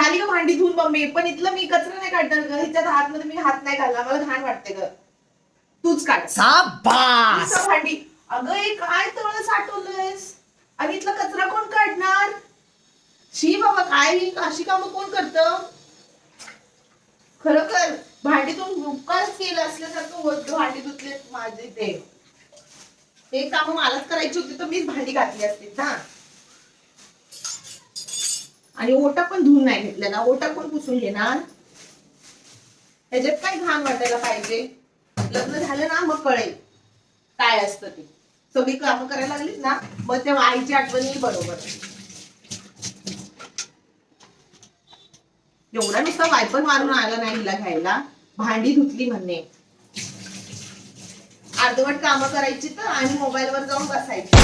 झाली का भांडी धुवून मम्मी? पण इथलं मी कचरा नाही काढणार ग, हिच्यात हातमध्ये मी हात नाही घालणार, मला घाण वाटते ग. तूच काढ. शाबास. नुसतं भांडी. अगं हे काय तळ साठवलंयस आणि इथला कचरा कोण काढणार? शी बाबा, काय ही अशी कामं कोण करतं? खरं कर, भांडीतून उपकारच केलं असल्यासारखं होत. भांडी धुतले माझे ते काम मलाच करायची होती तर मीच भांडी घातली असती ना. आणि ओटा पण धुवून नाही घेतलेला. ओटा कोण पुसून घेणार? त्याच्यात काय घाण वाटायला पाहिजे? लग्न झालं ना मग कळेल काय असतं ते. सगळी कामं करायला लागलीत ना मग तेव्हा आईची आठवण येईल बरोबर. एवढा नुसता वायपर मारून आला नाही हिला घ्यायला, भांडी धुतली म्हणणे. अर्धवट कामं करायची तर आणि मोबाईलवर जाऊन बसायची.